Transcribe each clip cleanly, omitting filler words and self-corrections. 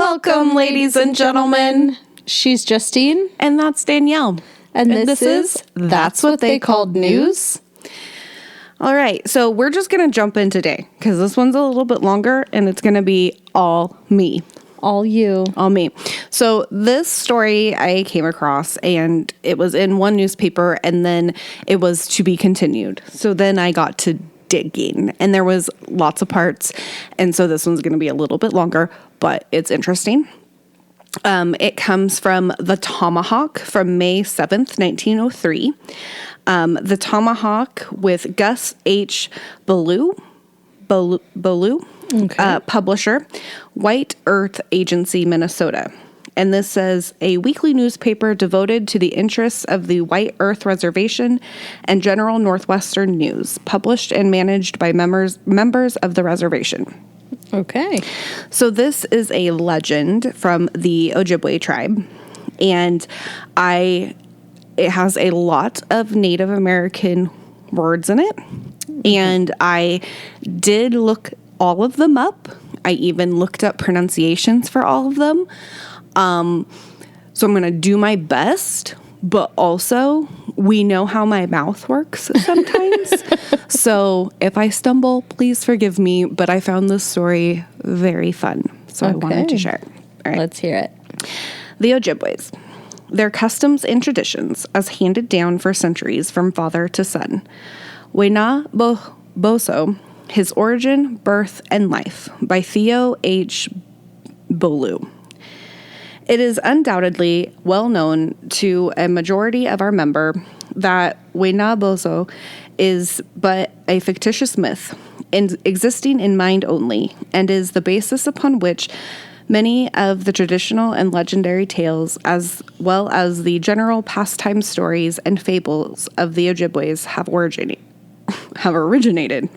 Welcome, ladies and gentlemen. She's Justine. And that's Danielle. And this is That's What They Called News. All right, so we're just going to jump in today because this one's a little bit longer and it's going to be all me. All you. All me. So this story I came across and it was in one newspaper and then it was to be continued. So then I got to digging and there was lots of parts. And so this one's going to be a little bit longer, but it's interesting. It comes from the Tomahawk from May 7th, 1903. The Tomahawk with Gus H. Ballou, okay. Publisher, White Earth Agency, Minnesota. And this says, a weekly newspaper devoted to the interests of the White Earth Reservation and general Northwestern news, published and managed by members of the reservation. Okay. So this is a legend from the Ojibwa tribe, and it has a lot of Native American words in it, and I did look all of them up. I even looked up pronunciations for all of them. So I'm going to do my best, but also we know how my mouth works sometimes. So if I stumble, please forgive me, but I found this story very fun. So I wanted to share it. All right. Let's hear it. The Ojibwas. Their customs and traditions as handed down for centuries from father to son. Way-Nah-Bozho, His Origin, Birth, and Life by Theo H. Bolu. It is undoubtedly well known to a majority of our member that Way-Nah-Bozho is but a fictitious myth, existing in mind only, and is the basis upon which many of the traditional and legendary tales, as well as the general pastime stories and fables of the Ojibwas have originated.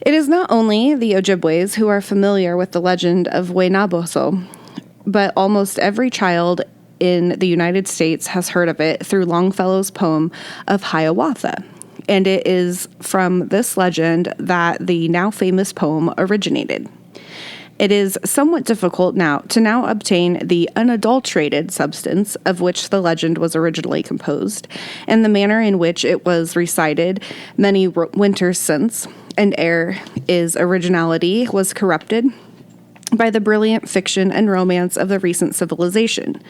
It is not only the Ojibwas who are familiar with the legend of Way-Nah-Bozho, but almost every child in the United States has heard of it through Longfellow's poem of Hiawatha. And it is from this legend that the now famous poem originated. It is somewhat difficult to obtain the unadulterated substance of which the legend was originally composed, and the manner in which it was recited many winters since, and ere its originality was corrupted by the brilliant fiction and romance of the recent civilization.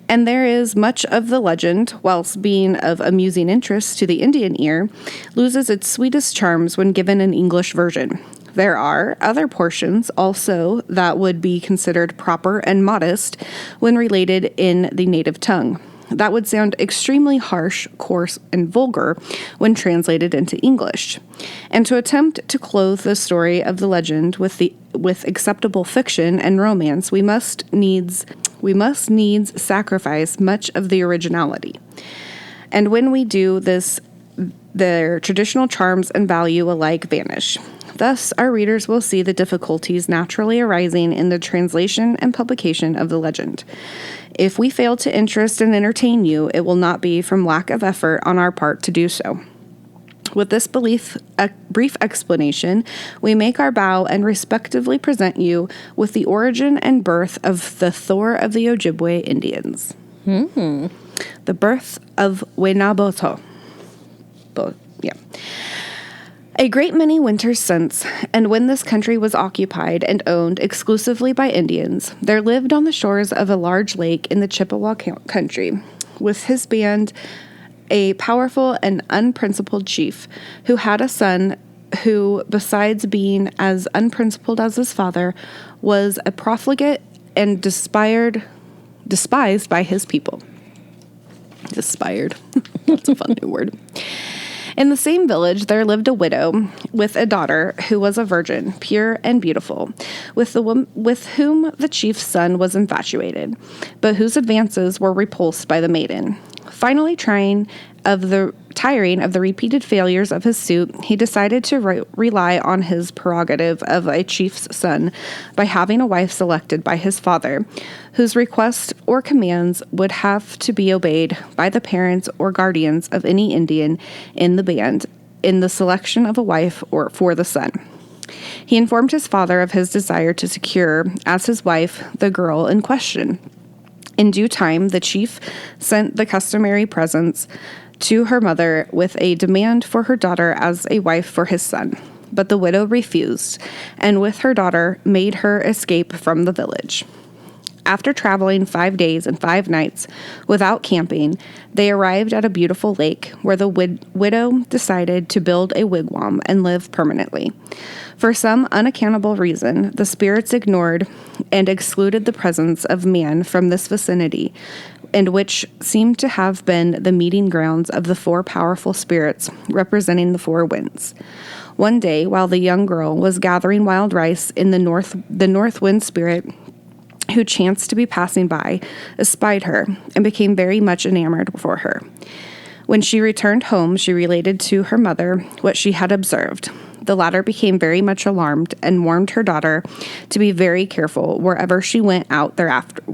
And there is much of the legend, whilst being of amusing interest to the Indian ear, loses its sweetest charms when given an English version. There are other portions also that would be considered proper and modest when related in the native tongue. That would sound extremely harsh, coarse, and vulgar when translated into English. And to attempt to clothe the story of the legend with acceptable fiction and romance, we must needs sacrifice much of the originality. And when we do this, their traditional charms and value alike vanish. Thus, our readers will see the difficulties naturally arising in the translation and publication of the legend. If we fail to interest and entertain you, it will not be from lack of effort on our part to do so. With this brief explanation, we make our bow and respectively present you with the origin and birth of the Thor of the Ojibwa Indians. The birth of Way-Nah-Bozho. A great many winters since, and when this country was occupied and owned exclusively by Indians, there lived on the shores of a large lake in the Chippewa country, with his band, a powerful and unprincipled chief, who had a son who, besides being as unprincipled as his father, was a profligate and despised by his people. Despised. That's a fun new word. In the same village, there lived a widow with a daughter who was a virgin, pure and beautiful, with whom the chief's son was infatuated, but whose advances were repulsed by the maiden. Finally, tiring of the repeated failures of his suit, he decided to rely on his prerogative of a chief's son by having a wife selected by his father, whose requests or commands would have to be obeyed by the parents or guardians of any Indian in the band in the selection of a wife or for the son. He informed his father of his desire to secure, as his wife, the girl in question. In due time, the chief sent the customary presents to her mother with a demand for her daughter as a wife for his son. But the widow refused, and with her daughter made her escape from the village. After traveling 5 days and 5 nights without camping, they arrived at a beautiful lake where the widow decided to build a wigwam and live permanently. For some unaccountable reason, the spirits ignored and excluded the presence of man from this vicinity, and which seemed to have been the meeting grounds of the 4 powerful spirits representing the 4 winds. One day, while the young girl was gathering wild rice in the north wind spirit, who chanced to be passing by, espied her and became very much enamored for her. When she returned home, she related to her mother what she had observed. The latter became very much alarmed and warned her daughter to be very careful whenever she went out thereafter,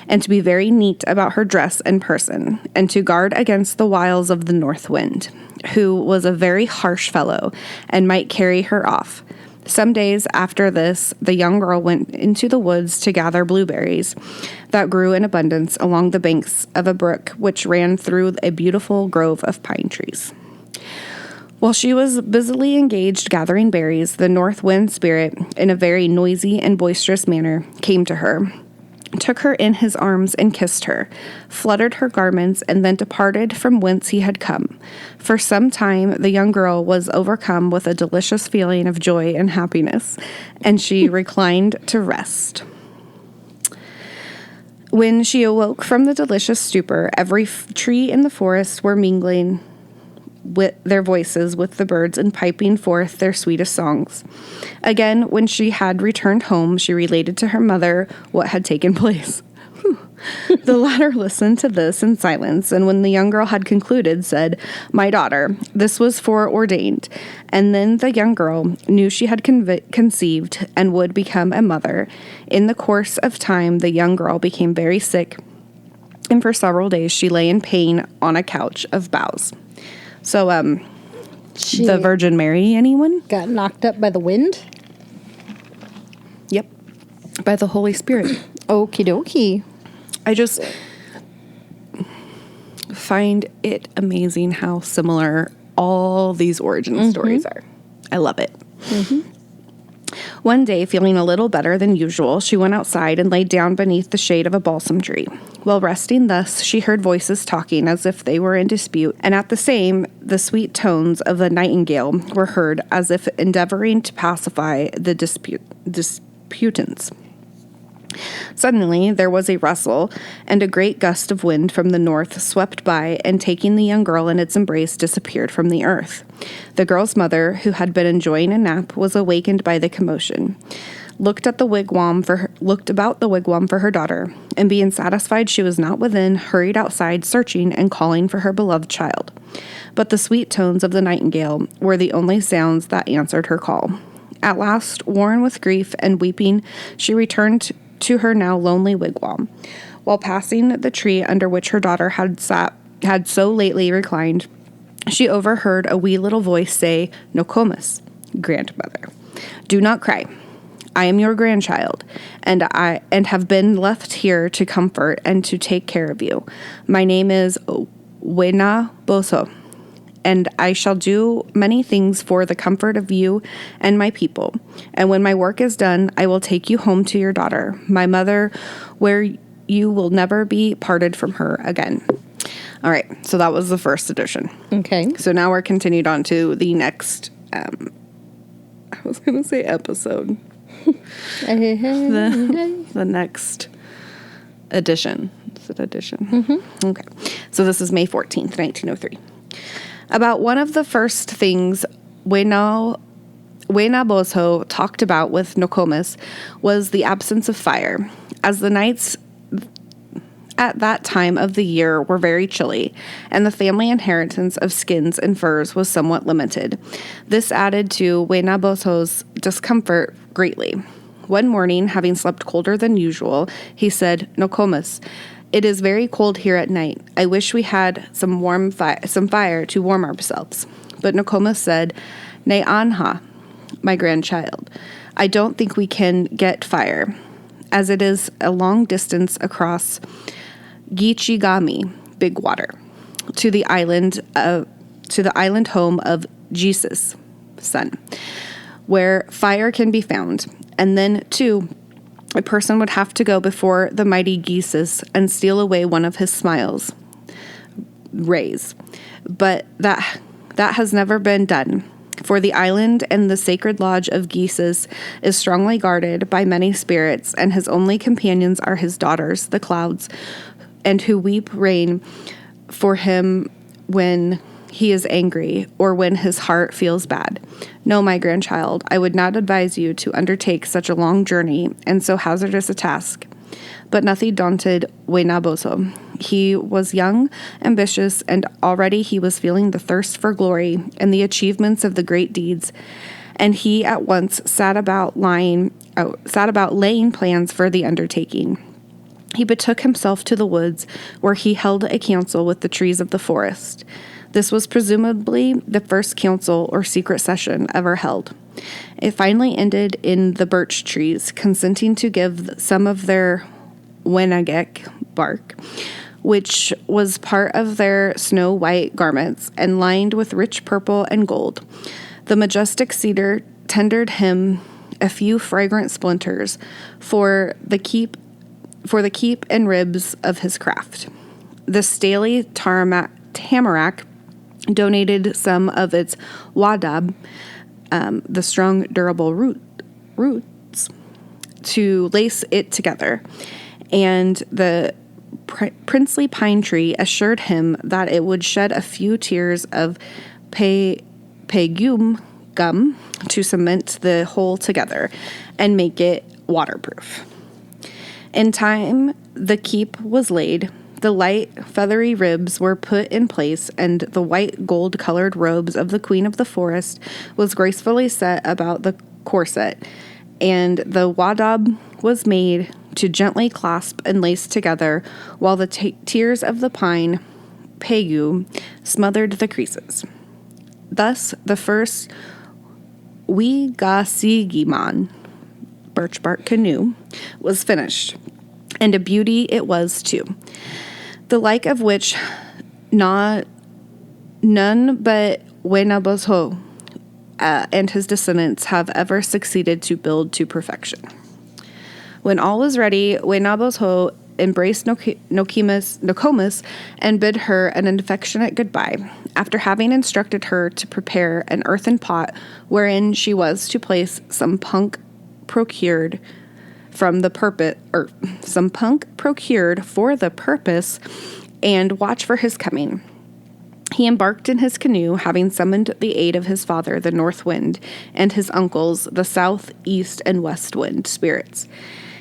and to be very neat about her dress and person, and to guard against the wiles of the north wind, who was a very harsh fellow and might carry her off. Some days after this, the young girl went into the woods to gather blueberries that grew in abundance along the banks of a brook which ran through a beautiful grove of pine trees. While she was busily engaged gathering berries, the north wind spirit, in a very noisy and boisterous manner, came to her, took her in his arms and kissed her, fluttered her garments, and then departed from whence he had come. For some time the young girl was overcome with a delicious feeling of joy and happiness, and she reclined to rest. When she awoke from the delicious stupor, every tree in the forest were mingling with their voices with the birds and piping forth their sweetest songs. Again, when she had returned home, she related to her mother what had taken place. The latter listened to this in silence, and when the young girl had concluded, said, "My daughter, this was foreordained." And then the young girl knew she had conceived and would become a mother. In the course of time, the young girl became very sick, and for several days she lay in pain on a couch of boughs. So, the Virgin Mary, anyone? Got knocked up by the wind? Yep. By the Holy Spirit. Okie dokie. I just find it amazing how similar all these origin stories are. I love it. One day, feeling a little better than usual, she went outside and laid down beneath the shade of a balsam tree. While resting thus, she heard voices talking as if they were in dispute, and at the same, the sweet tones of the nightingale were heard as if endeavoring to pacify the disputants. Suddenly, there was a rustle, and a great gust of wind from the north swept by, and taking the young girl in its embrace, disappeared from the earth. The girl's mother, who had been enjoying a nap, was awakened by the commotion, looked about the wigwam for her daughter, and being satisfied she was not within, hurried outside, searching and calling for her beloved child. But the sweet tones of the nightingale were the only sounds that answered her call. At last, worn with grief and weeping, she returned to her now lonely wigwam. While passing the tree under which her daughter had so lately reclined, she overheard a wee little voice say, "Nokomis, grandmother, do not cry. I am your grandchild, and have been left here to comfort and to take care of you. My name is Way-Nah-Bozho, and I shall do many things for the comfort of you and my people. And when my work is done, I will take you home to your daughter, my mother, where you will never be parted from her again." All right, so that was the first edition. Okay. So now we're continued on to the next, I was going to say episode. the next edition. Is it edition? Okay. So this is May 14th, 1903. About one of the first things Way-Nah-Bozho talked about with Nokomis was the absence of fire, as the nights at that time of the year were very chilly, and the family inheritance of skins and furs was somewhat limited. This added to Way-Nah-Bozho's discomfort greatly. One morning, having slept colder than usual, he said, "Nokomis, it is very cold here at night. I wish we had some fire to warm ourselves." But Nokomis said, "Ne anha, my grandchild. I don't think we can get fire, as it is a long distance across Gichigami, Big Water, to the island home of Jesus, son, where fire can be found. And then, too, a person would have to go before the mighty Jesus and steal away one of his rays. But that has never been done. For the island and the sacred lodge of Jesus is strongly guarded by many spirits, and his only companions are his daughters, the clouds, and who weep rain for him when he is angry or when his heart feels bad. No, my grandchild, I would not advise you to undertake such a long journey and so hazardous a task." But nothing daunted Way-Nah-Bozho. He was young, ambitious, and already he was feeling the thirst for glory and the achievements of the great deeds, and he at once set about laying plans for the undertaking. He betook himself to the woods, where he held a council with the trees of the forest. This was presumably the first council or secret session ever held. It finally ended in the birch trees consenting to give some of their wenagek bark, which was part of their snow-white garments and lined with rich purple and gold. The majestic cedar tendered him a few fragrant splinters for the keep and ribs of his craft. The staely tamarack donated some of its wadab, the strong, durable roots, to lace it together, and the princely pine tree assured him that it would shed a few tears of pegum gum to cement the whole together and make it waterproof. In time, the keep was laid. The light, feathery ribs were put in place, and the white gold-colored robes of the queen of the forest was gracefully set about the corset, and the wadab was made to gently clasp and lace together, while the tears of the pine, pegu, smothered the creases. Thus, the first Wigasigiman, birch bark canoe, was finished, and a beauty it was too, the like of which none but Way-Nah-Bozho and his descendants have ever succeeded to build to perfection. When all was ready, Way-Nah-Bozho embraced Nokomis and bid her an affectionate goodbye, after having instructed her to prepare an earthen pot wherein she was to place some punk procured for the purpose, and watch for his coming. He embarked in his canoe, having summoned the aid of his father, the North Wind, and his uncles, the South, East, and West Wind spirits.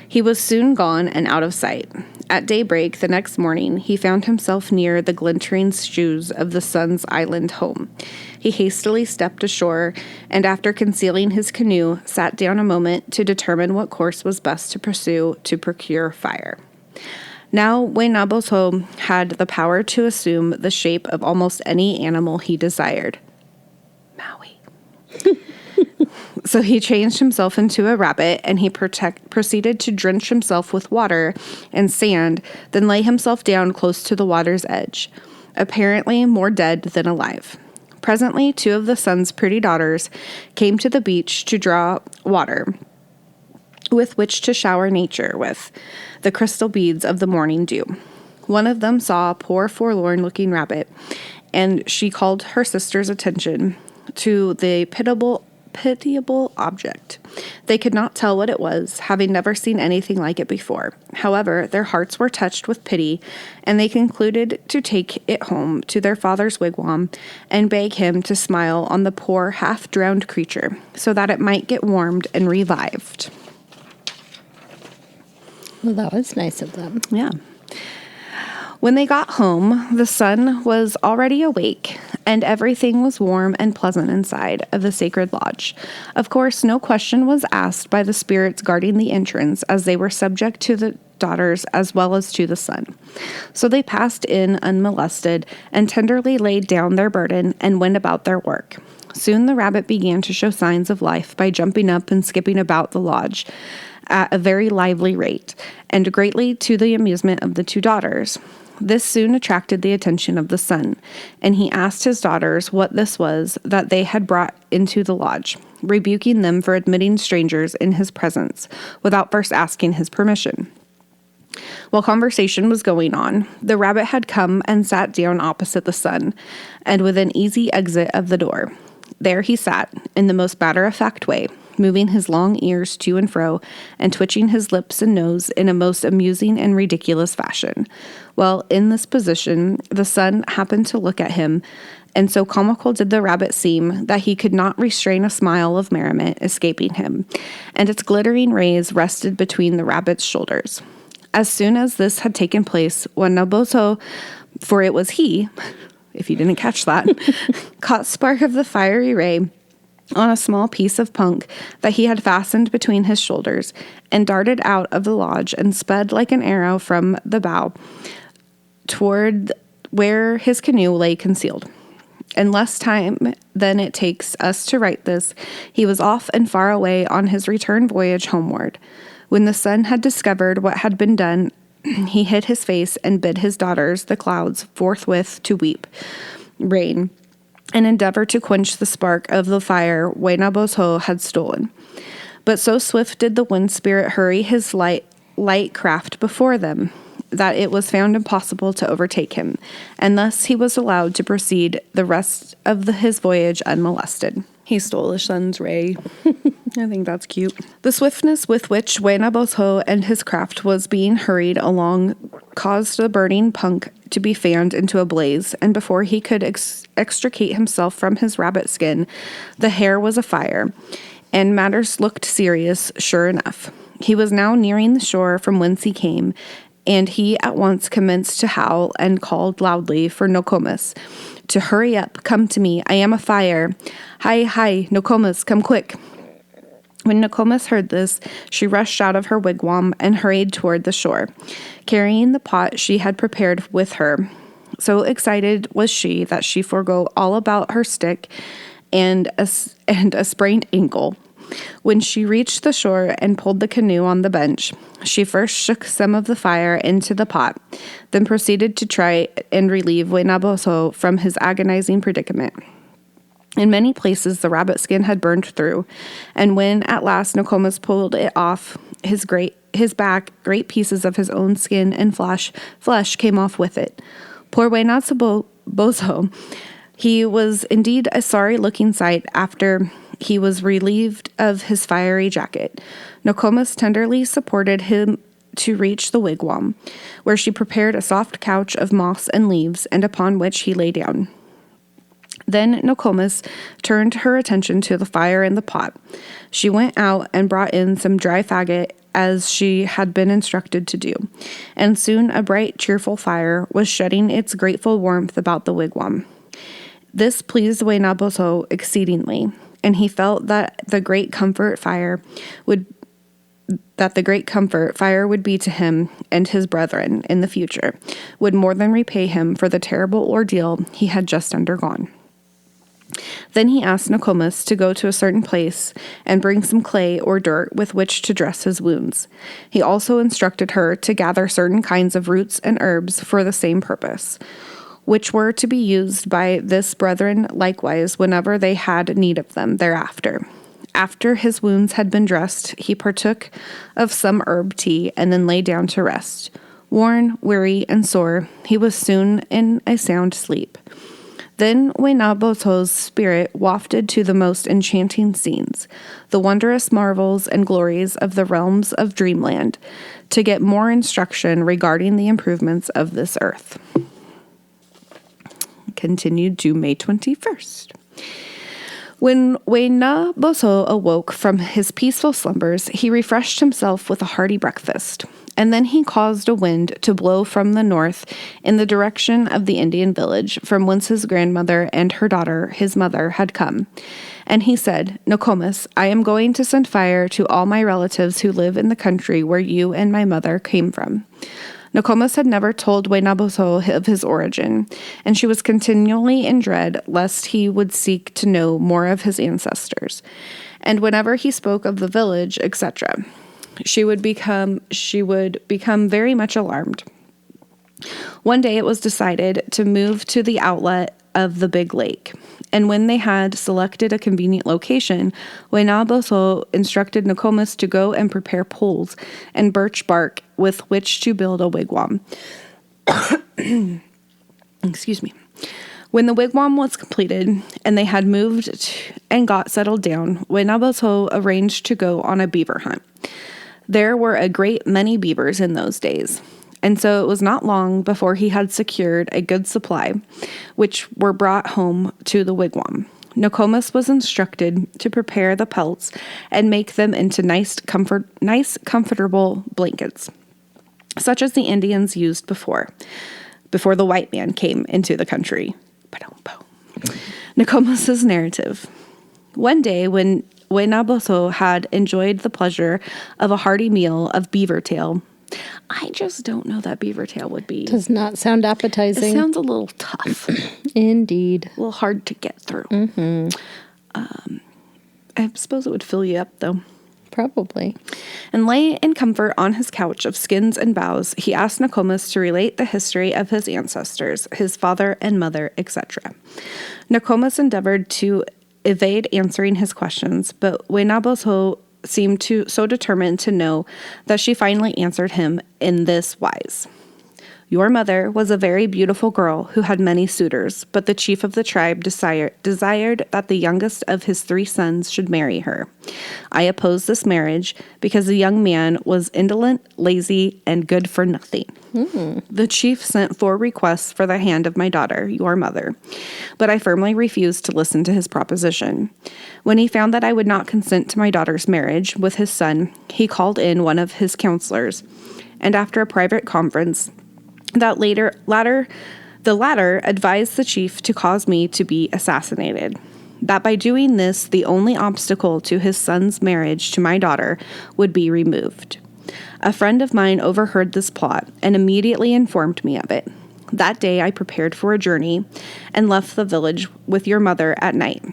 He was soon gone and out of sight. At daybreak the next morning, he found himself near the glittering shoes of the Sun's Island home. He hastily stepped ashore, and after concealing his canoe, sat down a moment to determine what course was best to pursue to procure fire. Now, Way-Nah-Bozho had the power to assume the shape of almost any animal he desired. Maui. So he changed himself into a rabbit, and he proceeded to drench himself with water and sand, then lay himself down close to the water's edge, apparently more dead than alive. Presently, two of the sun's pretty daughters came to the beach to draw water with which to shower nature with the crystal beads of the morning dew. One of them saw a poor forlorn-looking rabbit, and she called her sister's attention to the pitiable object. They could not tell what it was, having never seen anything like it before. However, their hearts were touched with pity, and they concluded to take it home to their father's wigwam and beg him to smile on the poor half-drowned creature so that it might get warmed and revived. Well, that was nice of them. Yeah. When they got home, the sun was already awake, and everything was warm and pleasant inside of the sacred lodge. Of course, no question was asked by the spirits guarding the entrance, as they were subject to daughters as well as to the son. So they passed in unmolested and tenderly laid down their burden and went about their work. Soon the rabbit began to show signs of life by jumping up and skipping about the lodge at a very lively rate, and greatly to the amusement of the two daughters. This soon attracted the attention of the son, and he asked his daughters what this was that they had brought into the lodge, rebuking them for admitting strangers in his presence without first asking his permission. While conversation was going on, the rabbit had come and sat down opposite the son, and within easy exit of the door. There he sat, in the most matter-of-fact way, moving his long ears to and fro, and twitching his lips and nose in a most amusing and ridiculous fashion. Well, in this position, the son happened to look at him, and so comical did the rabbit seem that he could not restrain a smile of merriment escaping him, and its glittering rays rested between the rabbit's shoulders. As soon as this had taken place, Way-Nah-Bozho, for it was he, if you didn't catch that, caught spark of the fiery ray on a small piece of punk that he had fastened between his shoulders, and darted out of the lodge and sped like an arrow from the bow toward where his canoe lay concealed. In less time than it takes us to write this, he was off and far away on his return voyage homeward. When the son had discovered what had been done, he hid his face and bid his daughters, the clouds, forthwith to weep, rain, and endeavor to quench the spark of the fire Way-Nah-Bozho had stolen. But so swift did the wind spirit hurry his light craft before them, that it was found impossible to overtake him, and thus he was allowed to proceed the rest of his voyage unmolested. He stole his son's ray. I think that's cute. The swiftness with which Way-Nah-Bozho and his craft was being hurried along caused the burning punk to be fanned into a blaze, and before he could extricate himself from his rabbit skin, the hair was afire, and matters looked serious, sure enough. He was now nearing the shore from whence he came, and he at once commenced to howl and called loudly for Nokomis to hurry up, come to me, I am afire. Hi, hi, Nokomis, come quick. When Nokomis heard this, she rushed out of her wigwam and hurried toward the shore, carrying the pot she had prepared with her. So excited was she that she forgot all about her stick and a sprained ankle. When she reached the shore and pulled the canoe on the bench, she first shook some of the fire into the pot, then proceeded to try and relieve Way-Nah-Bozho from his agonizing predicament. In many places the rabbit skin had burned through, and when at last Nokomis pulled it off his back, great pieces of his own skin and flesh came off with it. Poor Way-Nah-Bozho, he was indeed a sorry-looking sight after he was relieved of his fiery jacket. Nokomis tenderly supported him to reach the wigwam, where she prepared a soft couch of moss and leaves, and upon which he lay down. Then Nokomis turned her attention to the fire in the pot. She went out and brought in some dry faggot, as she had been instructed to do, and soon a bright, cheerful fire was shedding its grateful warmth about the wigwam. This pleased Way-Nah-Bozho exceedingly, and he felt that the great comfort fire would be to him and his brethren in the future, would more than repay him for the terrible ordeal he had just undergone. Then he asked Nokomis to go to a certain place and bring some clay or dirt with which to dress his wounds. He also instructed her to gather certain kinds of roots and herbs for the same purpose, which were to be used by this brethren likewise whenever they had need of them thereafter. After his wounds had been dressed, he partook of some herb tea and then lay down to rest. Worn, weary, and sore, he was soon in a sound sleep. Then Way-Nah-Bozho's spirit wafted to the most enchanting scenes, the wondrous marvels and glories of the realms of dreamland, to get more instruction regarding the improvements of this earth. Continued to May 21st. When Way-Nah-Bozho awoke from his peaceful slumbers, he refreshed himself with a hearty breakfast. And then he caused a wind to blow from the north in the direction of the Indian village, from whence his grandmother and her daughter, his mother, had come. And he said, Nokomis, I am going to send fire to all my relatives who live in the country where you and my mother came from. Nokomis had never told Way-Nah-Bozho of his origin, and she was continually in dread lest he would seek to know more of his ancestors. And whenever he spoke of the village, etc., she would become very much alarmed. One day it was decided to move to the outlet of the big lake, and when they had selected a convenient location, Way-Nah-Bozho instructed Nokomis to go and prepare poles and birch bark with which to build a wigwam. Excuse me. When the wigwam was completed and they had moved and got settled down, Way-Nah-Bozho arranged to go on a beaver hunt. There were a great many beavers in those days, and so it was not long before he had secured a good supply, which were brought home to the wigwam. Nokomis was instructed to prepare the pelts and make them into nice, comfortable blankets, such as the Indians used before the white man came into the country. Nokomis's narrative. One day when Way-Nah-Bozho had enjoyed the pleasure of a hearty meal of beaver tail. I just don't know that beaver tail would be. Does not sound appetizing. It sounds a little tough. Indeed. A little hard to get through. I suppose it would fill you up, though. Probably. And lay in comfort on his couch of skins and boughs, he asked Nokomis to relate the history of his ancestors, his father and mother, etc. Nokomis endeavored to evade answering his questions, but Way-Nah-Bozho seemed so determined to know that she finally answered him in this wise. Your mother was a very beautiful girl who had many suitors, but the chief of the tribe desired that the youngest of his 3 sons should marry her. I opposed this marriage because the young man was indolent, lazy, and good for nothing. The chief sent 4 requests for the hand of my daughter, your mother, but I firmly refused to listen to his proposition. When he found that I would not consent to my daughter's marriage with his son, he called in one of his counselors, and after a private conference, the latter advised the chief to cause me to be assassinated. That by doing this, the only obstacle to his son's marriage to my daughter would be removed. A friend of mine overheard this plot and immediately informed me of it. That day I prepared for a journey and left the village with your mother at night.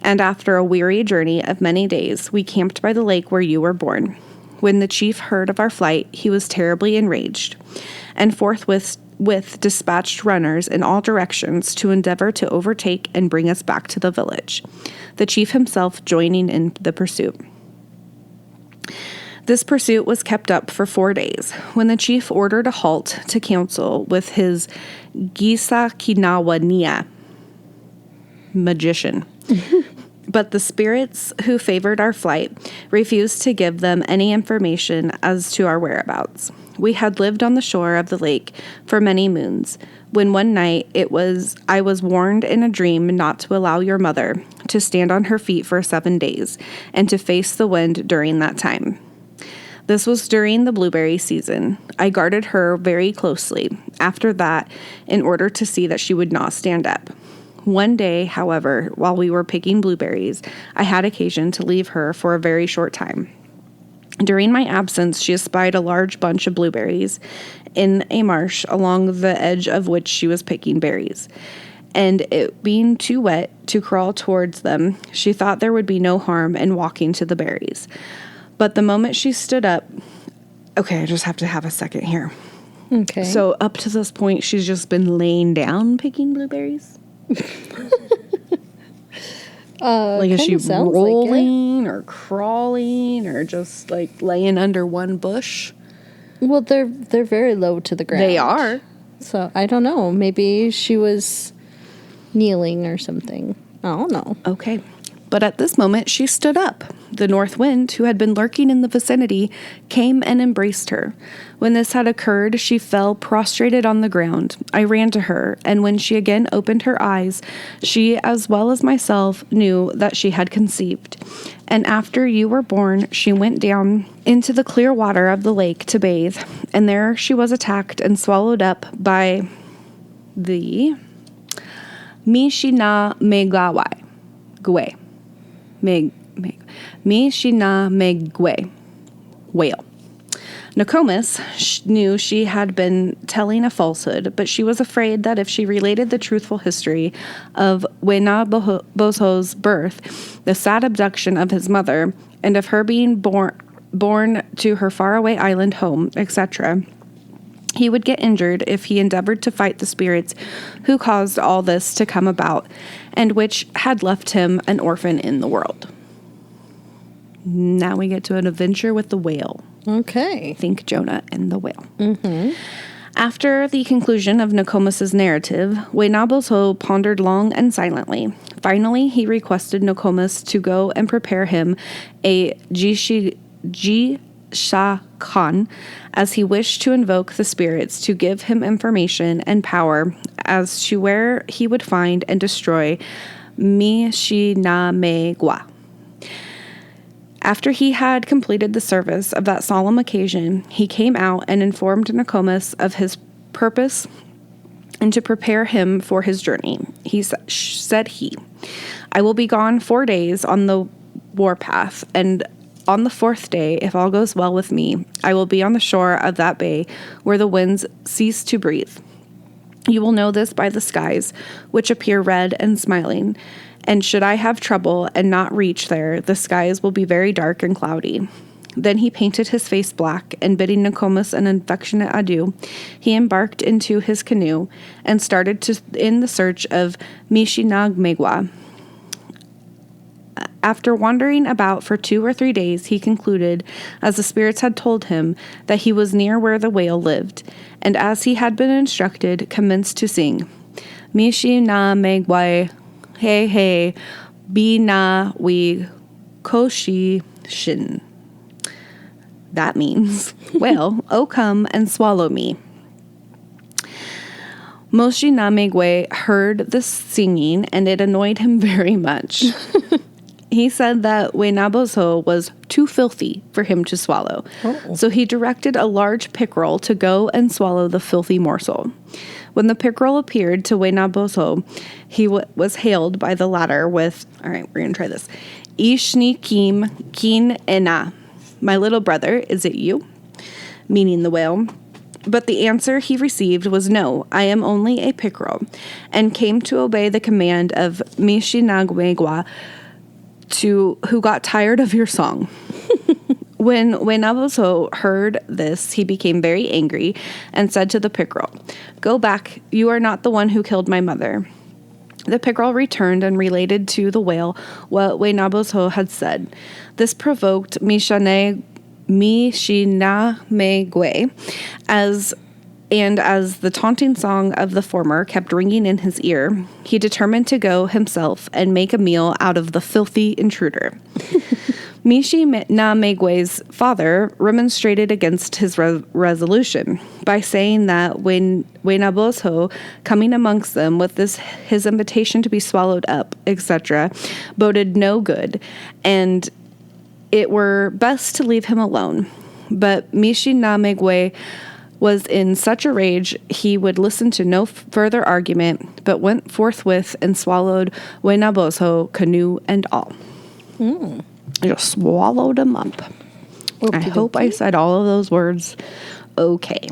And after a weary journey of many days, we camped by the lake where you were born. When the chief heard of our flight, he was terribly enraged, and forthwith dispatched runners in all directions to endeavor to overtake and bring us back to the village, the chief himself joining in the pursuit. This pursuit was kept up for 4 days, when the chief ordered a halt to counsel with his Gisakinawania magician. But the spirits who favored our flight refused to give them any information as to our whereabouts. We had lived on the shore of the lake for many moons, when one night I was warned in a dream not to allow your mother to stand on her feet for 7 days, and to face the wind during that time. This was during the blueberry season. I guarded her very closely after that in order to see that she would not stand up. One day, however, while we were picking blueberries, I had occasion to leave her for a very short time. During my absence, she espied a large bunch of blueberries in a marsh along the edge of which she was picking berries. And it being too wet to crawl towards them, she thought there would be no harm in walking to the berries. But the moment she stood up... Okay, I just have to have a second here. Okay. So up to this point, she's just been laying down picking blueberries? Like, is she rolling or crawling or just like laying under one bush? Well, they're very low to the ground. They are. So I don't know. Maybe she was kneeling or something. I don't know. Okay. But at this moment she stood up. The north wind, who had been lurking in the vicinity, came and embraced her. When this had occurred, she fell prostrated on the ground. I ran to her, and when she again opened her eyes, she, as well as myself, knew that she had conceived. And after you were born, she went down into the clear water of the lake to bathe, and there she was attacked and swallowed up by the Mishinamegwai. Mishinamegwai whale. Nokomis knew she had been telling a falsehood, but she was afraid that if she related the truthful history of Way-Nah-Bozho's birth, the sad abduction of his mother, and of her being born to her faraway island home, etc., he would get injured if he endeavored to fight the spirits who caused all this to come about, and which had left him an orphan in the world. Now we get to an adventure with the whale. Okay. Think Jonah and the whale. Mm-hmm. After the conclusion of Nokomis' narrative, Way-Nah-Bozho pondered long and silently. Finally, he requested Nokomis to go and prepare him a Jishakan, as he wished to invoke the spirits to give him information and power as to where he would find and destroy Mishinamegwa. After he had completed the service of that solemn occasion, he came out and informed Nokomis of his purpose and to prepare him for his journey. Said he, I will be gone 4 days on the warpath, and on the 4th day, if all goes well with me, I will be on the shore of that bay where the winds cease to breathe. You will know this by the skies, which appear red and smiling. And should I have trouble and not reach there, the skies will be very dark and cloudy. Then he painted his face black, and bidding Nokomis an affectionate adieu, he embarked into his canoe and started in the search of Mishinamegwa. After wandering about for 2 or 3 days, he concluded, as the spirits had told him, that he was near where the whale lived, and as he had been instructed, commenced to sing, Mishinamegwa, hey hey, bina we koshi shin. That means, well, oh come and swallow me. Mishinamegwa heard this singing, and it annoyed him very much. He said that Way-Nah-Bozho was too filthy for him to swallow. Oh. So he directed a large pickerel to go and swallow the filthy morsel. When the pickerel appeared to Way-Nah-Bozho, he was hailed by the latter with, all right, we're going to try this. Ishni kim kin ena. My little brother, is it you? Meaning the whale. But the answer he received was no, I am only a pickerel, and came to obey the command of Mishinamegwa, who got tired of your song. When Way-Nah-Bozho heard this, he became very angry and said to the pickerel, Go back, you are not the one who killed my mother. The pickerel returned and related to the whale what Way-Nah-Bozho had said. This provoked Mishinamegwa, as the taunting song of the former kept ringing in his ear, he determined to go himself and make a meal out of the filthy intruder. Mishinamegwa's father remonstrated against his resolution by saying that when Way-Nah-Bozho, coming amongst them with his invitation to be swallowed up, etc., boded no good, and it were best to leave him alone. But Mishinamegwa was in such a rage he would listen to no further argument, but went forthwith and swallowed Way-Nah-Bozho, canoe and all. I just swallowed him up. I hope I said all of those words okay.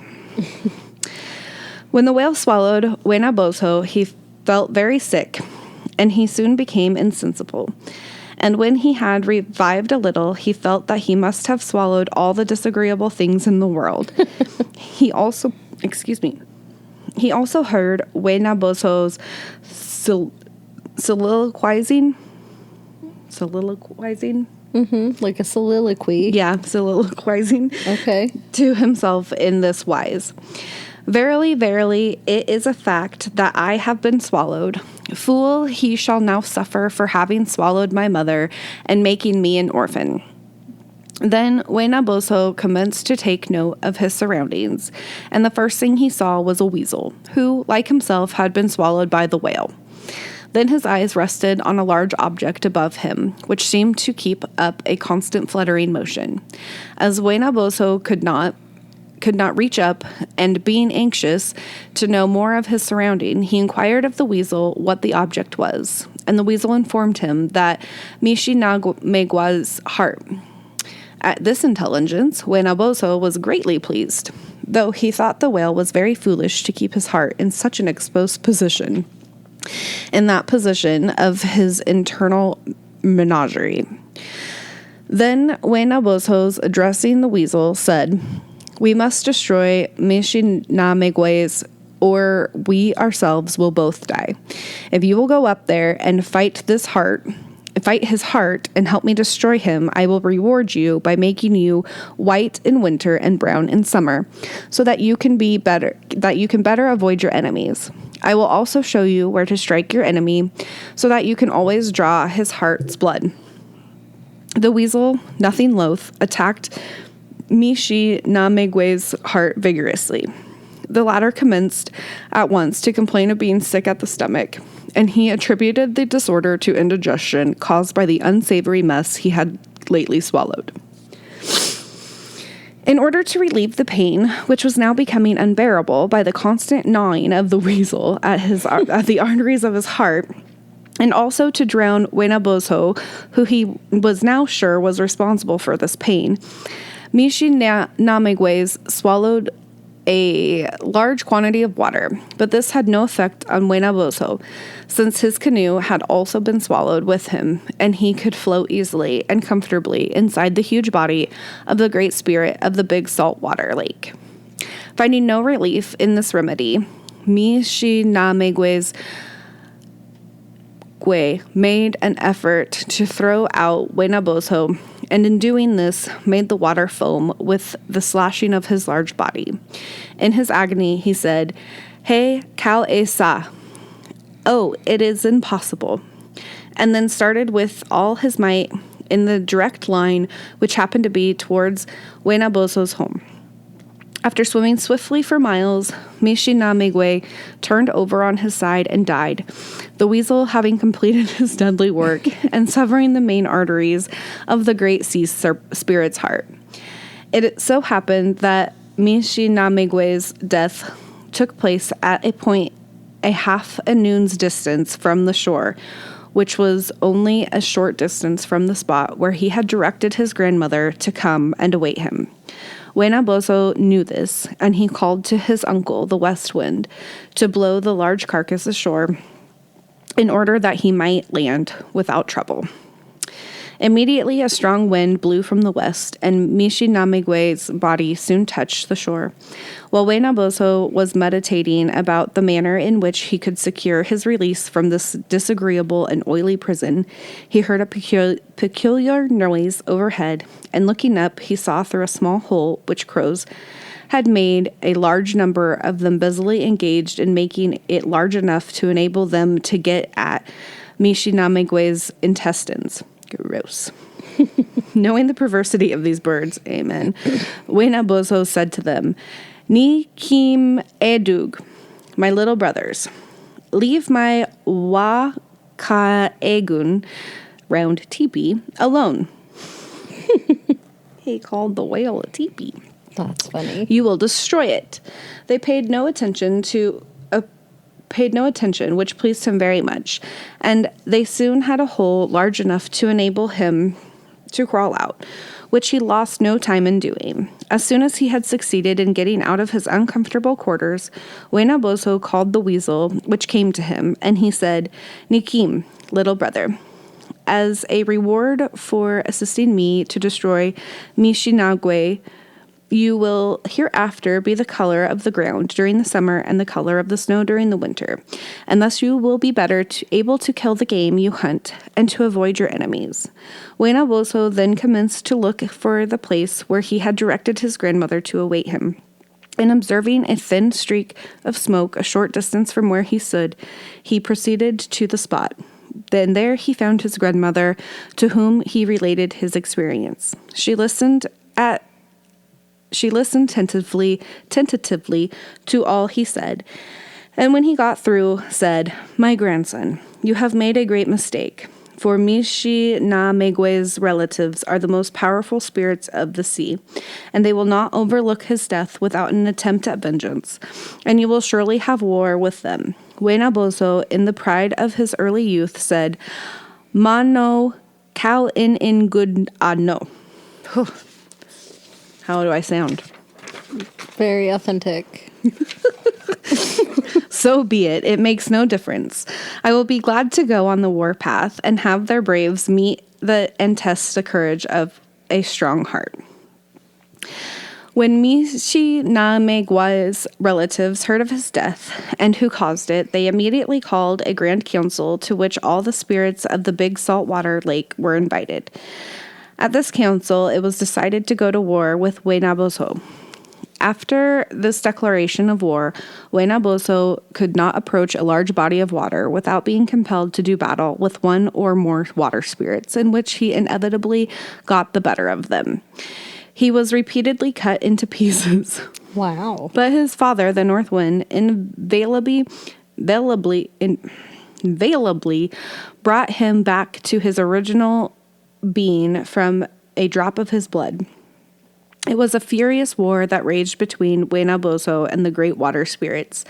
When the whale swallowed Way-Nah-Bozho, he felt very sick, and he soon became insensible. And when he had revived a little, he felt that he must have swallowed all the disagreeable things in the world. He also heard Way-Nah-Bozho's soliloquizing. Like a soliloquy. Yeah, soliloquizing. Okay. To himself in this wise. Verily, verily, it is a fact that I have been swallowed. Fool, he shall now suffer for having swallowed my mother and making me an orphan." Then Way-Nah-Bozho commenced to take note of his surroundings, and the first thing he saw was a weasel, who, like himself, had been swallowed by the whale. Then his eyes rested on a large object above him, which seemed to keep up a constant fluttering motion. As Way-Nah-Bozho could not reach up, and being anxious to know more of his surrounding, he inquired of the weasel what the object was, and the weasel informed him that Mishi-Na-Megwa's heart. At this intelligence, Way-Nah-Bozho was greatly pleased, though he thought the whale was very foolish to keep his heart in such an exposed position, in that position of his internal menagerie. Then Way-Nah-Bozho, addressing the weasel, said, "We must destroy Mishi-Na-Megwa's, or we ourselves will both die. If you will go up there and fight his heart and help me destroy him, I will reward you by making you white in winter and brown in summer, so that you can better avoid your enemies. I will also show you where to strike your enemy, so that you can always draw his heart's blood." The weasel, nothing loath, attacked Mishi-Na-Megwa's heart vigorously. The latter commenced at once to complain of being sick at the stomach, and he attributed the disorder to indigestion caused by the unsavory mess he had lately swallowed. In order to relieve the pain, which was now becoming unbearable by the constant gnawing of the weasel at the arteries of his heart, and also to drown Way-Nah-Bozho, who he was now sure was responsible for this pain, Mishi-Na-Megwa's swallowed a large quantity of water, but this had no effect on Way-Nah-Bozho, since his canoe had also been swallowed with him, and he could float easily and comfortably inside the huge body of the great spirit of the big saltwater lake. Finding no relief in this remedy, Mishi-Na-Megwa's made an effort to throw out Way-Nah-Bozho, and in doing this made the water foam with the slashing of his large body. In his agony, he said, "Hey, Kal E Sa. Oh, it is impossible," and then started with all his might in the direct line which happened to be towards Way-Nah-Bozho's home. After swimming swiftly for miles, Mishi-Na-Megwa turned over on his side and died, the weasel having completed his deadly work and severing the main arteries of the great sea spirit's heart. It so happened that Mishi-Na-Megwa's death took place at a point a half a noon's distance from the shore, which was only a short distance from the spot where he had directed his grandmother to come and await him. Way-Nah-Bozho knew this, and he called to his uncle, the West Wind, to blow the large carcass ashore in order that he might land without trouble. Immediately, a strong wind blew from the west, and Mishi-Na-Megwa's body soon touched the shore. While Way-Nah-Bozho was meditating about the manner in which he could secure his release from this disagreeable and oily prison, he heard a peculiar noise overhead, and looking up, he saw through a small hole which crows had made a large number of them busily engaged in making it large enough to enable them to get at Mishi-Na-Megwa's intestines. Gross. Knowing the perversity of these birds, amen, Way-Nah-Bozho said to them, "Ni kim edug, my little brothers, leave my wa-ka-egun, round teepee, alone." He called the whale a teepee. That's funny. "You will destroy it." They paid no attention, which pleased him very much, and they soon had a hole large enough to enable him to crawl out, which he lost no time in doing. As soon as he had succeeded in getting out of his uncomfortable quarters, Way-Nah-Bozho called the weasel, which came to him, and he said, "Nikim, little brother, as a reward for assisting me to destroy Mishi-Na-Megwa, you will hereafter be the color of the ground during the summer and the color of the snow during the winter, and thus you will be better able to kill the game you hunt and to avoid your enemies." Way-Nah-Bozho then commenced to look for the place where he had directed his grandmother to await him. And observing a thin streak of smoke a short distance from where he stood, he proceeded to the spot. Then there he found his grandmother, to whom he related his experience. She listened tentatively to all he said, and when he got through, said, "My grandson, you have made a great mistake. For Way-Nah-Bozho's relatives are the most powerful spirits of the sea, and they will not overlook his death without an attempt at vengeance, and you will surely have war with them." Way-Nah-Bozho, in the pride of his early youth, said, "Ma no cow in good no." How do I sound? Very authentic. So be it. It makes no difference. I will be glad to go on the war path and have their braves meet and test the courage of a strong heart. When Way-Nah-Bozho's relatives heard of his death and who caused it, they immediately called a grand council to which all the spirits of the big saltwater lake were invited. At this council, it was decided to go to war with Way-Nah-Bozho. After this declaration of war, Way-Nah-Bozho could not approach a large body of water without being compelled to do battle with one or more water spirits, in which he inevitably got the better of them. He was repeatedly cut into pieces. Wow. But his father, the North Wind, invaluably brought him back to his original being from a drop of his blood. It was a furious war that raged between Way-Nah-Bozho and the great water spirits,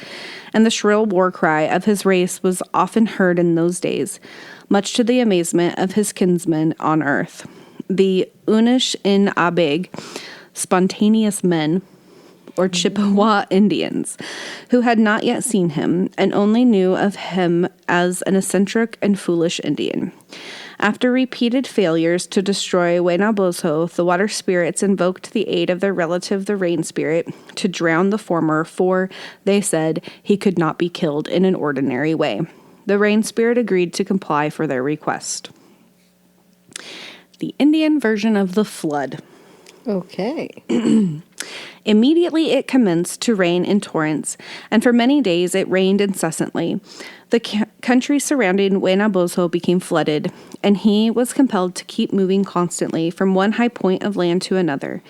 and the shrill war cry of his race was often heard in those days, much to the amazement of his kinsmen on earth, the Unish-in-Abeg, spontaneous men, or Chippewa Indians, who had not yet seen him, and only knew of him as an eccentric and foolish Indian. After repeated failures to destroy Way-Nah-Bozho, the water spirits invoked the aid of their relative, the rain spirit, to drown the former, for, they said, he could not be killed in an ordinary way. The rain spirit agreed to comply for their request. The Indian version of the flood. Okay. Immediately it commenced to rain in torrents, and for many days it rained incessantly. The country surrounding Way-Nah-Bozho became flooded, and he was compelled to keep moving constantly from one high point of land to another.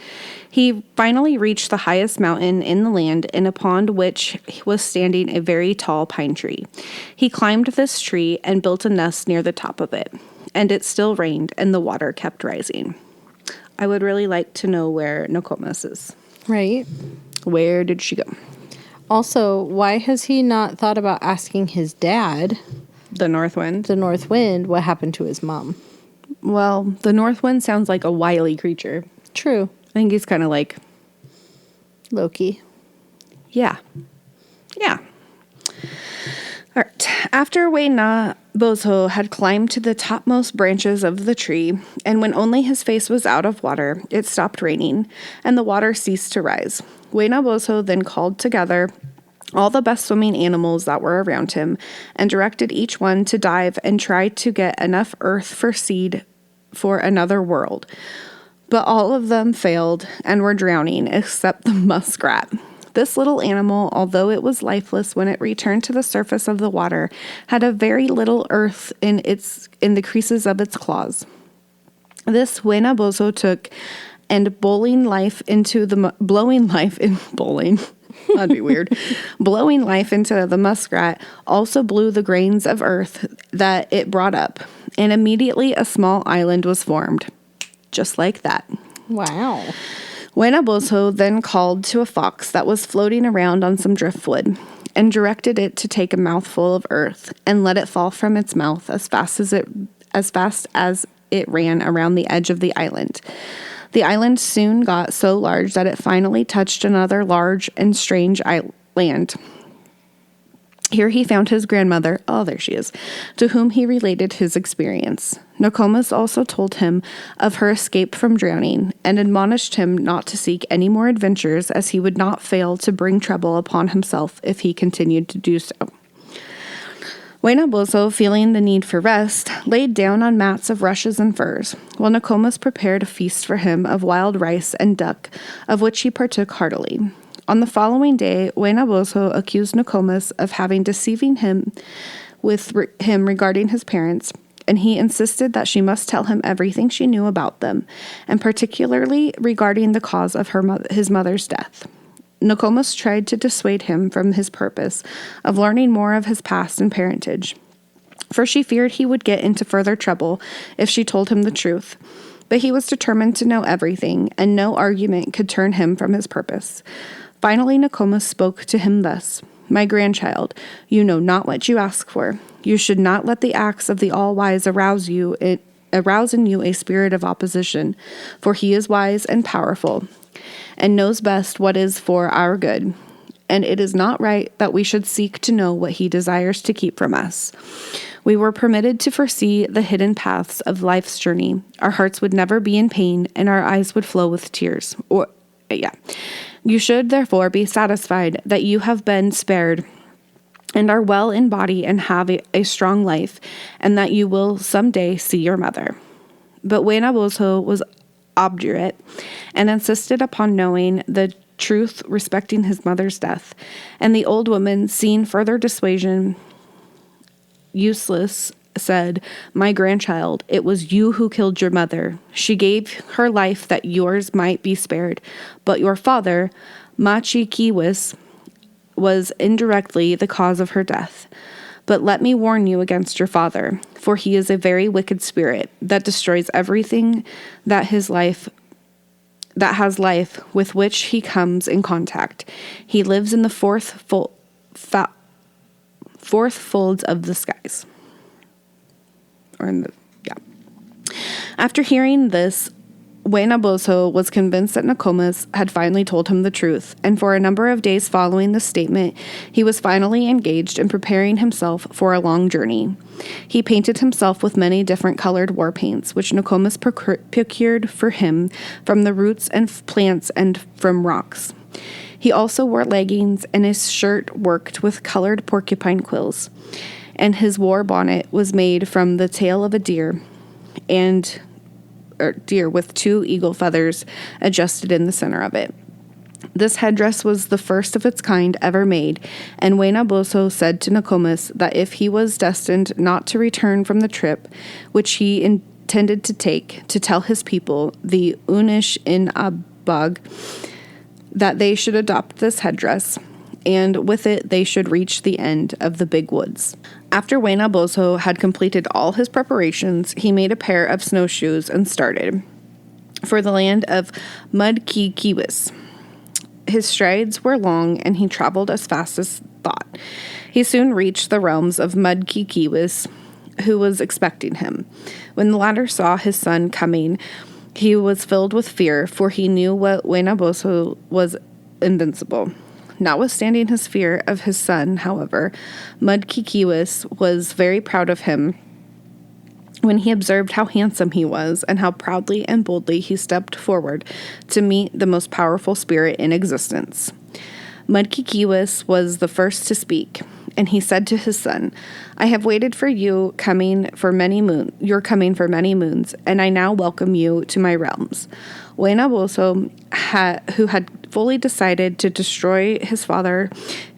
He finally reached the highest mountain in the land, and upon which was standing a very tall pine tree. He climbed this tree and built a nest near the top of it, and it still rained, and the water kept rising. I would really like to know where Nokomis is. Right. Where did she go? Also, why has he not thought about asking his dad, The North Wind. the North Wind, what happened to his mom? Well, the North Wind sounds like a wily creature. True. I think he's kind of like, Loki. yeah. All right. After Way-Nah-Bozho had climbed to the topmost branches of the tree, and when only his face was out of water, it stopped raining, and the water ceased to rise. Way-Nah-Bozho then called together all the best swimming animals that were around him, and directed each one to dive and try to get enough earth for seed for another world. But all of them failed and were drowning, except the muskrat. This little animal, although it was lifeless when it returned to the surface of the water, had a very little earth in the creases of its claws. This Way-Nah-Bozho took, and blowing life into the muskrat, also blew the grains of earth that it brought up, and immediately a small island was formed, just like that. Wow. Way-Nah-Bozho then called to a fox that was floating around on some driftwood, and directed it to take a mouthful of earth and let it fall from its mouth as fast as it ran around the edge of the island. The island soon got so large that it finally touched another large and strange land. Here he found his grandmother, there she is, to whom he related his experience. Nokomis also told him of her escape from drowning, and admonished him not to seek any more adventures, as he would not fail to bring trouble upon himself if he continued to do so. Way-Nah-Bozho, feeling the need for rest, laid down on mats of rushes and furs, while Nokomis prepared a feast for him of wild rice and duck, of which he partook heartily. On the following day, Way-Nah-Bozho accused Nokomis of having deceiving him regarding his parents, and he insisted that she must tell him everything she knew about them, and particularly regarding the cause of his mother's death. Nokomis tried to dissuade him from his purpose of learning more of his past and parentage, for she feared he would get into further trouble if she told him the truth. But he was determined to know everything, and no argument could turn him from his purpose. Finally, Nokomis spoke to him thus: "My grandchild, you know not what you ask for. You should not let the acts of the All-Wise arouse in you a spirit of opposition, for he is wise and powerful, and knows best what is for our good. And it is not right that we should seek to know what he desires to keep from us. We were permitted to foresee the hidden paths of life's journey. Our hearts would never be in pain, and our eyes would flow with tears." You should therefore be satisfied that you have been spared and are well in body and have a strong life, and that you will some day see your mother. But Way-Nah-Bozho was obdurate and insisted upon knowing the truth respecting his mother's death, and the old woman, seeing further dissuasion useless, said, "My grandchild, it was you who killed your mother. She gave her life that yours might be spared, but your father, Machikiwis, was indirectly the cause of her death. But let me warn you against your father, for he is a very wicked spirit that destroys everything that has life with which he comes in contact. He lives in the fourth folds of the skies." After hearing this, Way-Nah-Bozho was convinced that Nokomis had finally told him the truth, and for a number of days following this statement, he was finally engaged in preparing himself for a long journey. He painted himself with many different colored war paints, which Nokomis procured for him from the roots and plants and from rocks. He also wore leggings, and his shirt worked with colored porcupine quills, and his war bonnet was made from the tail of a deer with 2 eagle feathers adjusted in the center of it. This headdress was the first of its kind ever made, and Way-Nah-Bozho said to Nokomis that if he was destined not to return from the trip which he intended to take to tell his people, the Unish-in-Abog, that they should adopt this headdress, and with it they should reach the end of the big woods. After Way-Nah-Bozho had completed all his preparations, he made a pair of snowshoes and started for the land of Mudkikiwis. His strides were long, and he traveled as fast as thought. He soon reached the realms of Mudkikiwis, who was expecting him. When the latter saw his son coming, he was filled with fear, for he knew what Way-Nah-Bozho was invincible. Notwithstanding his fear of his son, however, Mudkikiwis was very proud of him when he observed how handsome he was and how proudly and boldly he stepped forward to meet the most powerful spirit in existence. Mudkikiwis was the first to speak, and he said to his son, "I have waited for you coming for many moons, and I now welcome you to my realms." Way-Nah-Bozho, who had fully decided to destroy his father,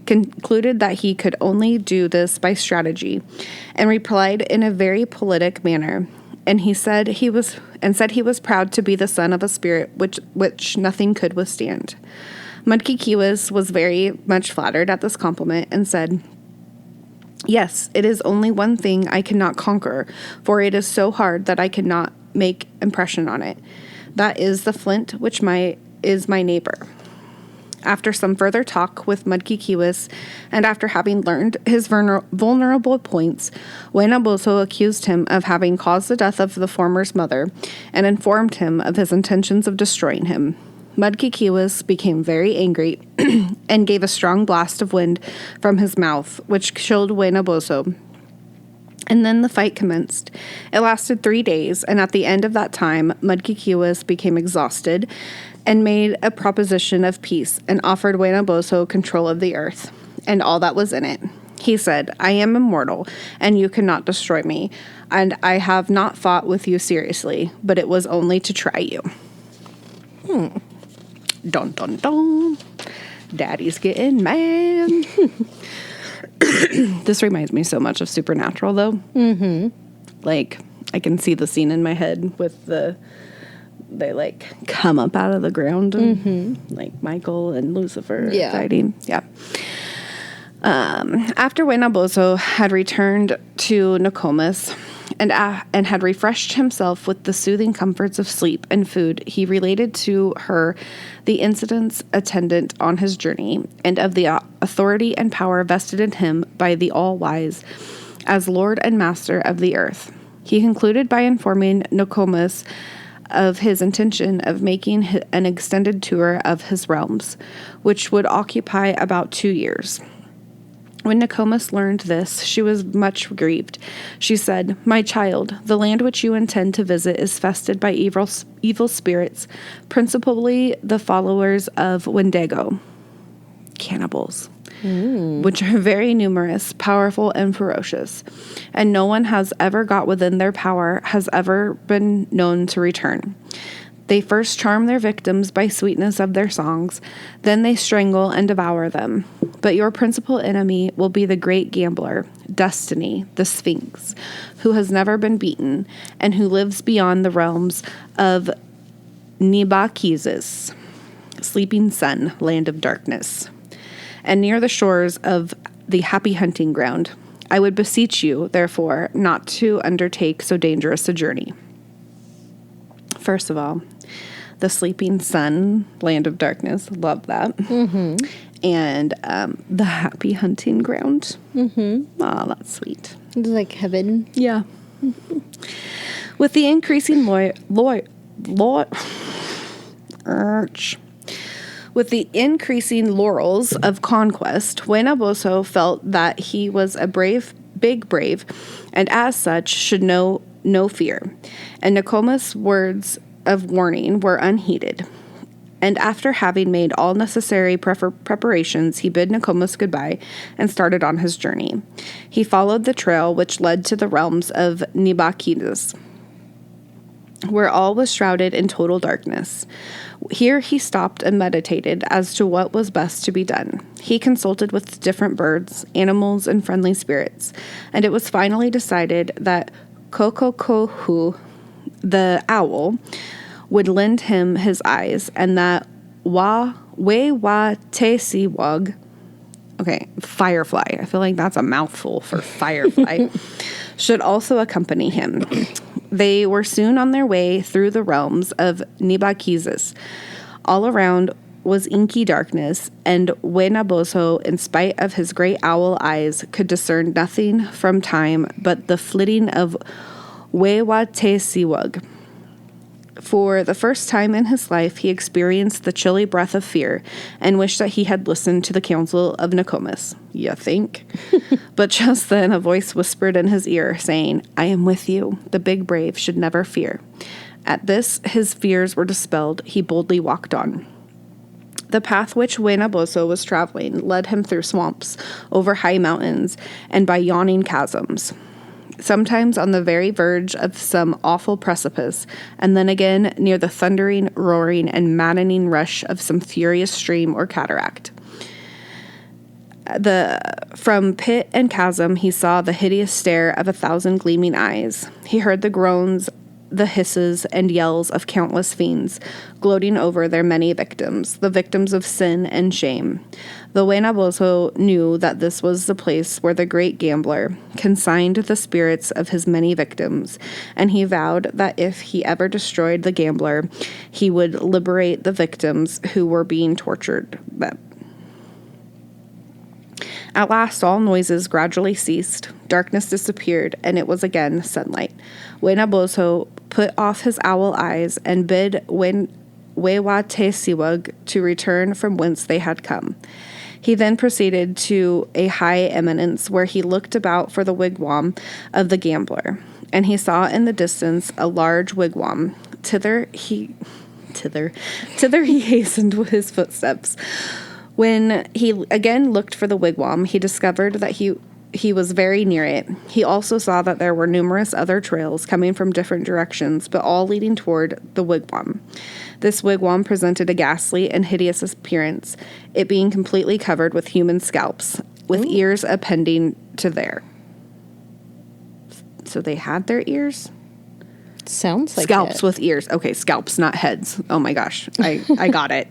concluded that he could only do this by strategy, and replied in a very politic manner. And he said he was proud to be the son of a spirit which nothing could withstand. Mudkikiwis was very much flattered at this compliment and said, "Yes, it is only one thing I cannot conquer, for it is so hard that I cannot make impression on it. That is the flint which is my neighbor." After some further talk with Mudkikiwis, and after having learned his vulnerable points, Way-Nah-Bozho accused him of having caused the death of the former's mother, and informed him of his intentions of destroying him. Mudkikiwis became very angry and gave a strong blast of wind from his mouth, which killed Way-Nah-Bozho. And then the fight commenced. It lasted 3 days, and at the end of that time, Mudkikiwis became exhausted and made a proposition of peace and offered Way-Nah-Bozho control of the earth and all that was in it. He said, "I am immortal, and you cannot destroy me, and I have not fought with you seriously, but it was only to try you." Dun, dun, dun. Daddy's getting mad. This reminds me so much of Supernatural, though. Mm-hmm. Like, I can see the scene in my head with they like come up out of the ground and like Michael and Lucifer fighting. Yeah. After Way-Nah-Bozho had returned to Nokomis and had refreshed himself with the soothing comforts of sleep and food, he related to her the incidents attendant on his journey and of the authority and power vested in him by the All-Wise as Lord and Master of the earth. He concluded by informing Nokomis of his intention of making an extended tour of his realms, which would occupy about 2 years. When Nokomis learned this, she was much grieved. She said, "My child, the land which you intend to visit is fested by evil spirits, principally the followers of Wendigo, cannibals, which are very numerous, powerful, and ferocious, and no one has ever got within their power, has ever been known to return. They first charm their victims by sweetness of their songs, then they strangle and devour them. But your principal enemy will be the great gambler, Destiny, the Sphinx, who has never been beaten, and who lives beyond the realms of Nibakezis, sleeping sun, land of darkness, and near the shores of the happy hunting ground. I would beseech you, therefore, not to undertake so dangerous a journey." First of all, the sleeping sun, land of darkness, love that. Mm-hmm. And the happy hunting ground. Mm-hmm. Oh, that's sweet. It's like heaven. Yeah. With the increasing With the increasing laurels of conquest, Way-Nah-Bozho felt that he was a big brave, and as such should know no fear. And Nokomis' words of warning were unheeded. And after having made all necessary preparations, he bid Nokomis goodbye and started on his journey. He followed the trail which led to the realms of Nibakezis, where all was shrouded in total darkness. Here he stopped and meditated as to what was best to be done. He consulted with different birds, animals, and friendly spirits, and it was finally decided that Kokokohu, the owl, would lend him his eyes, and that Way-Nah-Bozho, firefly, I feel like that's a mouthful for firefly, should also accompany him. They were soon on their way through the realms of Nibakezis. All around was inky darkness, and Way-Nah-Bozho, in spite of his great owl eyes, could discern nothing from time but the flitting of Way-Nah-Bozho. For the first time in his life, he experienced the chilly breath of fear and wished that he had listened to the counsel of Nokomis. You think? But just then a voice whispered in his ear, saying, "I am with you. The big brave should never fear." At this, his fears were dispelled. He boldly walked on. The path which Way-Nah-Bozho was traveling led him through swamps, over high mountains, and by yawning chasms, sometimes on the very verge of some awful precipice, and then again near the thundering, roaring, and maddening rush of some furious stream or cataract. From pit and chasm he saw the hideous stare of 1,000 gleaming eyes. He heard the groans, the hisses, and yells of countless fiends, gloating over their many victims, the victims of sin and shame. The Way-Nah-Bozho knew that this was the place where the great gambler consigned the spirits of his many victims, and he vowed that if he ever destroyed the gambler, he would liberate the victims who were being tortured. At last, all noises gradually ceased, darkness disappeared, and it was again sunlight. Way-Nah-Bozho put off his owl eyes and bid Way-Nah-Bozho to return from whence they had come. He then proceeded to a high eminence where he looked about for the wigwam of the gambler, and he saw in the distance a large wigwam. Thither he hastened with his footsteps. When he again looked for the wigwam, he discovered that he was very near it. He also saw that there were numerous other trails coming from different directions, but all leading toward the wigwam. This wigwam presented a ghastly and hideous appearance, it being completely covered with human scalps, with ears appending to there. So they had their ears? Sounds like Scalps it. with ears. Okay, scalps, not heads. Oh my gosh, I got it.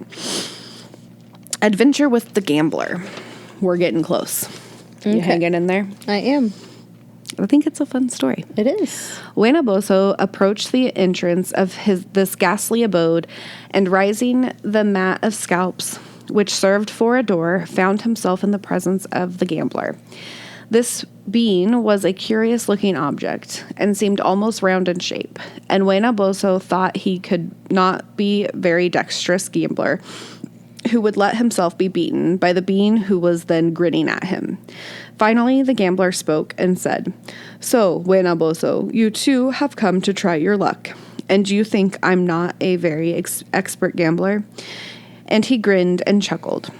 Adventure with the Gambler. We're getting close. You hanging in there? I am. I think it's a fun story. It is. Way-Nah-Bozho approached the entrance of this ghastly abode, and rising the mat of scalps, which served for a door, found himself in the presence of the Gambler. This being was a curious-looking object, and seemed almost round in shape, and Way-Nah-Bozho thought he could not be very dexterous gambler, who would let himself be beaten by the being who was then grinning at him. Finally, the Gambler spoke and said, "So, Way-Nah-Bozho, you too have come to try your luck. And do you think I'm not a very expert gambler?" And he grinned and chuckled,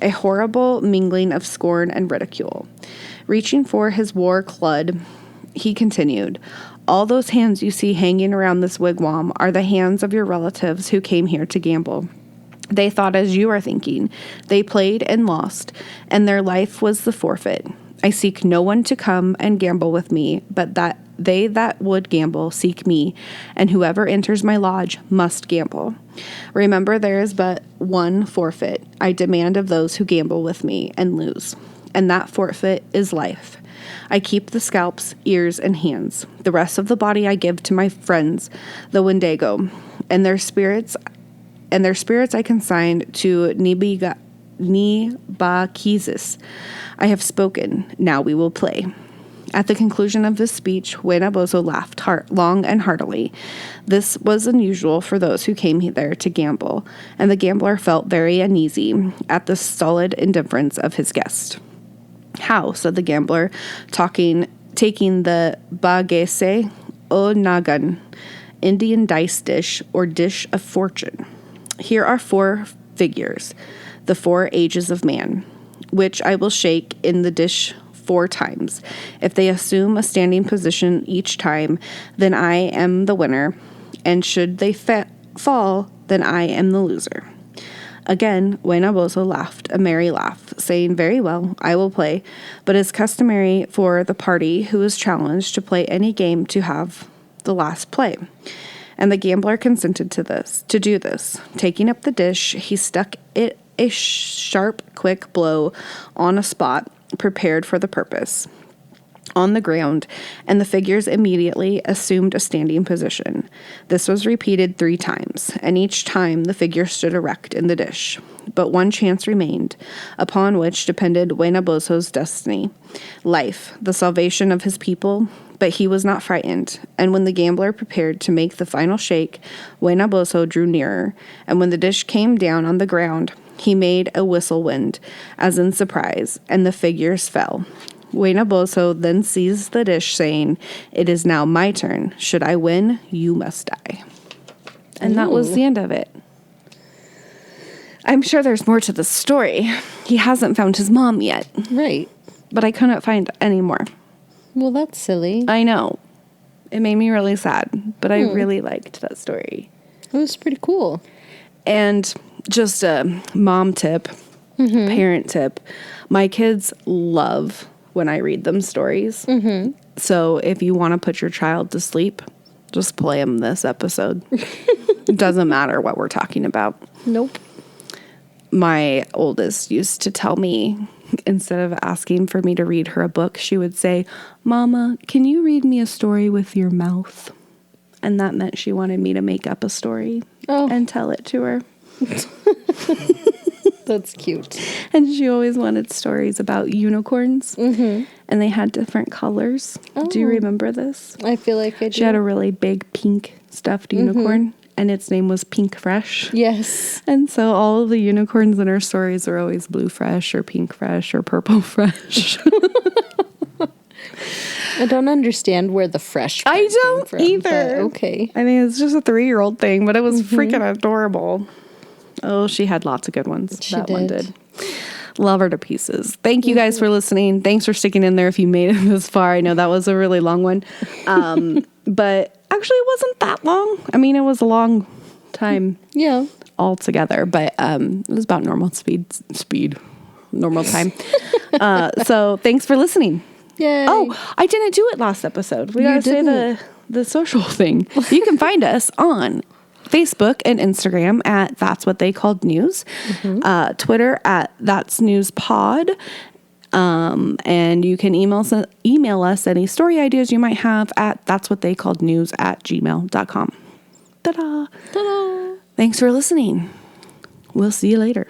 a horrible mingling of scorn and ridicule. Reaching for his war club, he continued, "All those hands you see hanging around this wigwam are the hands of your relatives who came here to gamble. They thought as you are thinking. They played and lost, and their life was the forfeit. I seek no one to come and gamble with me, but that they that would gamble seek me, and whoever enters my lodge must gamble. Remember, there is but one forfeit I demand of those who gamble with me and lose, and that forfeit is life. I keep the scalps, ears, and hands. The rest of the body I give to my friends, the Wendigo, and their spirits I consigned to Nibakizis. I have spoken. Now we will play." At the conclusion of this speech, Way-Nah-Bozho laughed long and heartily. This was unusual for those who came there to gamble, and the gambler felt very uneasy at the stolid indifference of his guest. "How?" said the gambler, taking the bagese o nagan, Indian dice dish or dish of fortune. "Here are 4 figures, the 4 ages of man, which I will shake in the dish 4 times. If they assume a standing position each time, then I am the winner, and should they fall, then I am the loser." Again, Way-Nah-Bozho laughed a merry laugh, saying, "Very well, I will play, but it is customary for the party who is challenged to play any game to have the last play." And the gambler consented to do this. Taking up the dish, he stuck it a sharp, quick blow on a spot prepared for the purpose on the ground, and the figures immediately assumed a standing position. This was repeated 3 times, and each time the figure stood erect in the dish. But one chance remained, upon which depended Way-Nah-Bozho's destiny, life, the salvation of his people. But he was not frightened, and when the gambler prepared to make the final shake, Way-Nah-Bozho drew nearer, and when the dish came down on the ground, he made a whistle wind, as in surprise, and the figures fell. Way-Nah-Bozho then seized the dish, saying, "It is now my turn. Should I win, you must die." And that was the end of it. I'm sure there's more to the story. He hasn't found his mom yet. Right. But I couldn't find any more. Well, that's silly. I know. It made me really sad, but I really liked that story. It was pretty cool. And just a mom tip, parent tip. My kids love when I read them stories. So if you want to put your child to sleep, just play them this episode. It doesn't matter what we're talking about. Nope. My oldest used to tell me, instead of asking for me to read her a book, she would say, "Mama, can you read me a story with your mouth?" And that meant she wanted me to make up a story and tell it to her. That's cute. And she always wanted stories about unicorns. And they had different colors. Do you remember this? I feel like I do. She had a really big pink stuffed unicorn, and its name was Pink Fresh. Yes. And so all of the unicorns in her stories are always Blue Fresh or Pink Fresh or Purple Fresh. I don't understand where the fresh part I don't came from, either. but okay. I mean, it's just a 3-year-old thing, but it was freaking adorable. Oh, she had lots of good ones. She One did. Love her to pieces. Thank you guys for listening. Thanks for sticking in there if you made it this far. I know that was a really long one. But actually it wasn't that long. I mean, it was a long time altogether, but it was about normal speed, normal time. So thanks for listening. Yay. Oh, I didn't do it last episode. We gotta say the social thing. You can find us on Facebook and Instagram at That's What They Called News, Twitter at That's News Pod, and you can email us any story ideas you might have at that'swhattheycallednews@gmail.com. Ta-da! Ta-da! Thanks for listening. We'll see you later.